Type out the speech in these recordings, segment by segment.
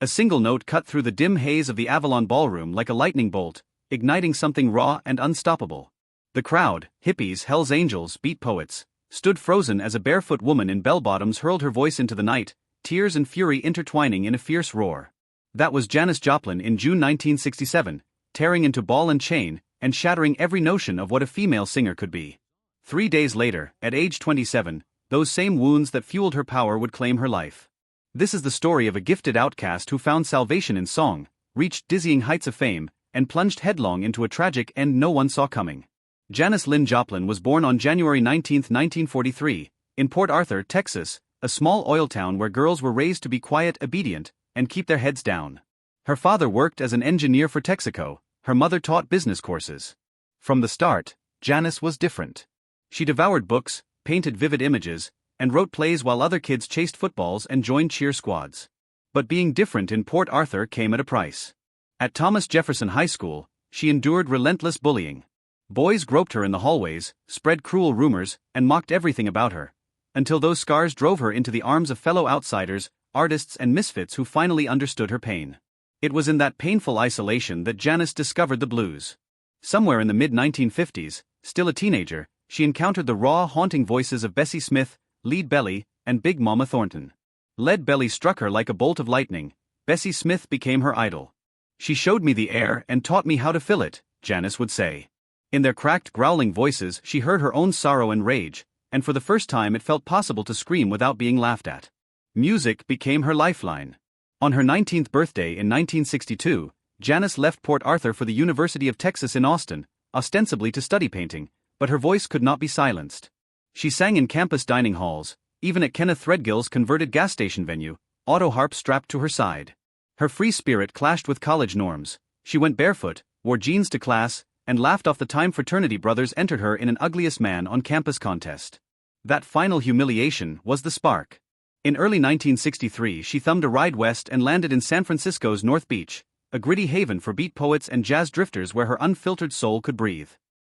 A single note cut through the dim haze of the Avalon Ballroom like a lightning bolt, igniting something raw and unstoppable. The crowd, hippies, Hell's Angels, beat poets, stood frozen as a barefoot woman in bell-bottoms hurled her voice into the night, tears and fury intertwining in a fierce roar. That was Janis Joplin in June 1967, tearing into ball and chain, and shattering every notion of what a female singer could be. 3 days later, at age 27, those same wounds that fueled her power would claim her life. This is the story of a gifted outcast who found salvation in song, reached dizzying heights of fame, and plunged headlong into a tragic end no one saw coming. Janis Lynn Joplin was born on January 19, 1943, in Port Arthur, Texas, a small oil town where girls were raised to be quiet, obedient, and keep their heads down. Her father worked as an engineer for Texaco, her mother taught business courses. From the start, Janis was different. She devoured books, painted vivid images, and wrote plays while other kids chased footballs and joined cheer squads. But being different in Port Arthur came at a price. At Thomas Jefferson High School, she endured relentless bullying. Boys groped her in the hallways, spread cruel rumors, and mocked everything about her, until those scars drove her into the arms of fellow outsiders, artists and misfits who finally understood her pain. It was in that painful isolation that Janis discovered the blues. Somewhere in the mid-1950s, still a teenager, she encountered the raw, haunting voices of Bessie Smith, Lead Belly, and Big Mama Thornton. Lead Belly struck her like a bolt of lightning. Bessie Smith became her idol. "She showed me the air and taught me how to fill it," Janis would say. In their cracked, growling voices she heard her own sorrow and rage, and for the first time it felt possible to scream without being laughed at. Music became her lifeline. On her 19th birthday in 1962, Janis left Port Arthur for the University of Texas in Austin, ostensibly to study painting, but her voice could not be silenced. She sang in campus dining halls, even at Kenneth Threadgill's converted gas station venue, auto harp strapped to her side. Her free spirit clashed with college norms. She went barefoot, wore jeans to class, and laughed off the time fraternity brothers entered her in an Ugliest Man on Campus contest. That final humiliation was the spark. In early 1963 she thumbed a ride west and landed in San Francisco's North Beach, a gritty haven for beat poets and jazz drifters where her unfiltered soul could breathe.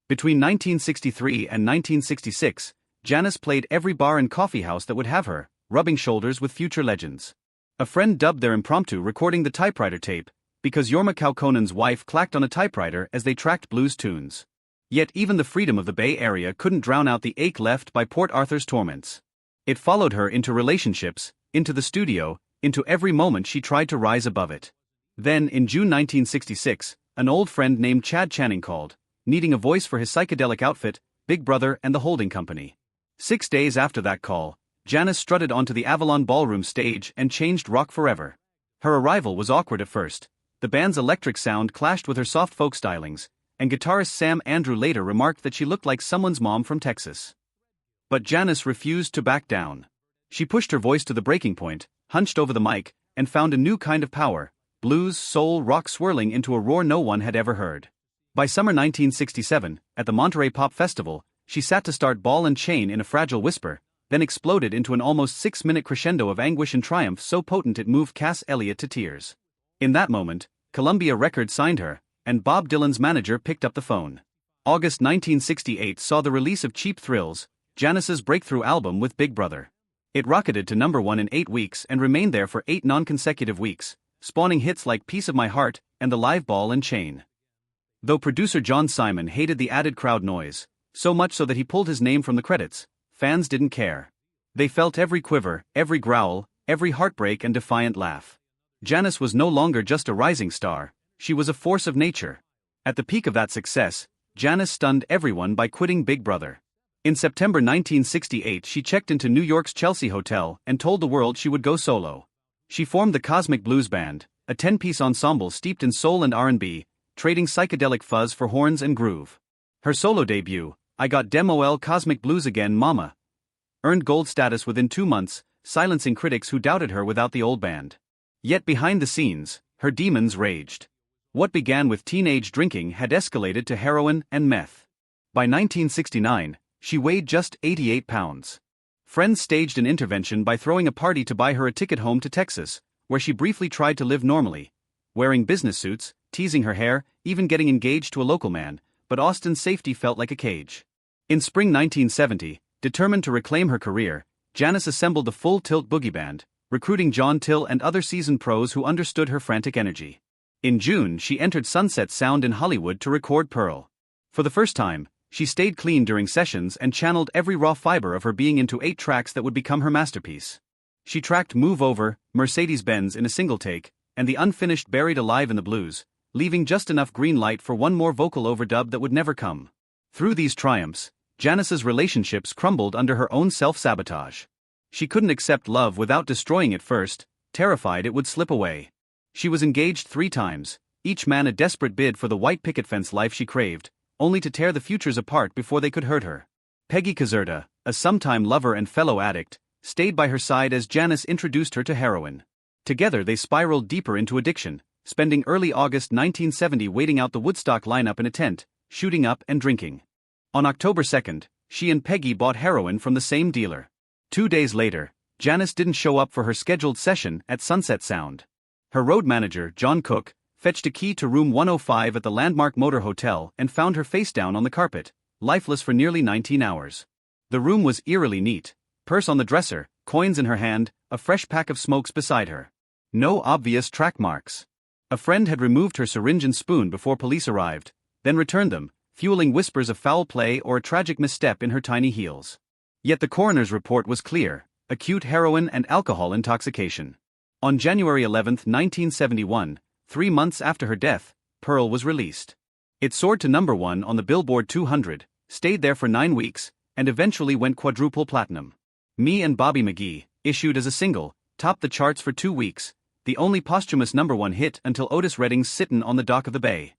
Between 1963 and 1966, Janis played every bar and coffeehouse that would have her, rubbing shoulders with future legends. A friend dubbed their impromptu recording the typewriter tape, because Jorma Kaukonen's wife clacked on a typewriter as they tracked blues tunes. Yet even the freedom of the Bay Area couldn't drown out the ache left by Port Arthur's torments. It followed her into relationships, into the studio, into every moment she tried to rise above it. Then, in June 1966, an old friend named Chad Channing called, needing a voice for his psychedelic outfit, Big Brother and the Holding Company. 6 days after that call, Janis strutted onto the Avalon Ballroom stage and changed rock forever. Her arrival was awkward at first. The band's electric sound clashed with her soft folk stylings, and guitarist Sam Andrew later remarked that she looked like someone's mom from Texas. But Janis refused to back down. She pushed her voice to the breaking point, hunched over the mic, and found a new kind of power, blues, soul, rock swirling into a roar no one had ever heard. By summer 1967, at the Monterey Pop Festival, she sat to start Ball and Chain in a fragile whisper, then exploded into an almost 6-minute crescendo of anguish and triumph so potent it moved Cass Elliot to tears. In that moment, Columbia Records signed her, and Bob Dylan's manager picked up the phone. August 1968 saw the release of Cheap Thrills, Janis's breakthrough album with Big Brother. It rocketed to #1 in 8 weeks and remained there for 8 non-consecutive weeks, spawning hits like Piece of My Heart and the live Ball and Chain. Though producer John Simon hated the added crowd noise, so much so that he pulled his name from the credits, fans didn't care. They felt every quiver, every growl, every heartbreak and defiant laugh. Janis was no longer just a rising star, she was a force of nature. At the peak of that success, Janis stunned everyone by quitting Big Brother. In September 1968 she checked into New York's Chelsea Hotel and told the world she would go solo. She formed the Cosmic Blues Band, a 10-piece ensemble steeped in soul and R&B, trading psychedelic fuzz for horns and groove. Her solo debut, I Got Dem Ol' Cosmic Blues Again Mama, earned gold status within 2 months, silencing critics who doubted her without the old band. Yet behind the scenes, her demons raged. What began with teenage drinking had escalated to heroin and meth. By 1969, she weighed just 88 pounds. Friends staged an intervention by throwing a party to buy her a ticket home to Texas, where she briefly tried to live normally, wearing business suits, teasing her hair, even getting engaged to a local man, but Austin's safety felt like a cage. In spring 1970, determined to reclaim her career, Janis assembled the Full Tilt Boogie Band, recruiting John Till and other seasoned pros who understood her frantic energy. In June, she entered Sunset Sound in Hollywood to record Pearl. For the first time, she stayed clean during sessions and channeled every raw fiber of her being into 8 tracks that would become her masterpiece. She tracked Move Over, Mercedes-Benz in a single take, and the unfinished Buried Alive in the Blues, leaving just enough green light for one more vocal overdub that would never come. Through these triumphs, Janis's relationships crumbled under her own self-sabotage. She couldn't accept love without destroying it first, terrified it would slip away. She was engaged 3 times, each man a desperate bid for the white picket fence life she craved, only to tear the futures apart before they could hurt her. Peggy Caserta, a sometime lover and fellow addict, stayed by her side as Janis introduced her to heroin. Together they spiraled deeper into addiction, spending early August 1970 waiting out the Woodstock lineup in a tent, shooting up and drinking. On October 2nd, she and Peggy bought heroin from the same dealer. 2 days later, Janis didn't show up for her scheduled session at Sunset Sound. Her road manager, John Cook, fetched a key to room 105 at the Landmark Motor Hotel and found her face down on the carpet, lifeless for nearly 19 hours. The room was eerily neat, purse on the dresser, coins in her hand, a fresh pack of smokes beside her. No obvious track marks. A friend had removed her syringe and spoon before police arrived, then returned them, fueling whispers of foul play or a tragic misstep in her tiny heels. Yet the coroner's report was clear: acute heroin and alcohol intoxication. On January 11, 1971, 3 months after her death, Pearl was released. It soared to number 1 on the Billboard 200, stayed there for 9 weeks, and eventually went quadruple platinum. Me and Bobby McGee, issued as a single, topped the charts for 2 weeks, the only posthumous number 1 hit until Otis Redding's Sittin' on the Dock of the Bay.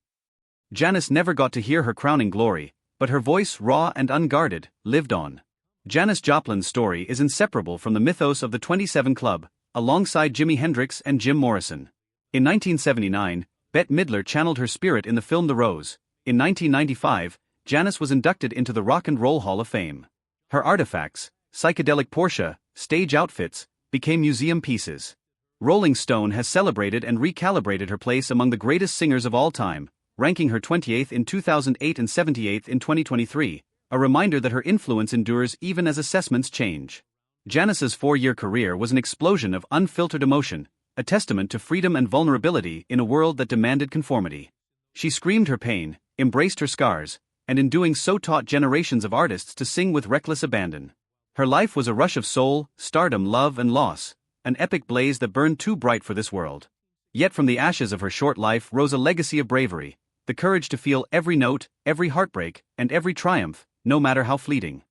Janis never got to hear her crowning glory, but her voice, raw and unguarded, lived on. Janis Joplin's story is inseparable from the mythos of the 27 Club, alongside Jimi Hendrix and Jim Morrison. In 1979, Bette Midler channeled her spirit in the film The Rose. In 1995, Janis was inducted into the Rock and Roll Hall of Fame. Her artifacts, psychedelic Porsche, stage outfits, became museum pieces. Rolling Stone has celebrated and recalibrated her place among the greatest singers of all time, ranking her 28th in 2008 and 78th in 2023, a reminder that her influence endures even as assessments change. Janis's 4-year career was an explosion of unfiltered emotion, a testament to freedom and vulnerability in a world that demanded conformity. She screamed her pain, embraced her scars, and in doing so taught generations of artists to sing with reckless abandon. Her life was a rush of soul, stardom, love and loss, an epic blaze that burned too bright for this world. Yet from the ashes of her short life rose a legacy of bravery, the courage to feel every note, every heartbreak, and every triumph, no matter how fleeting.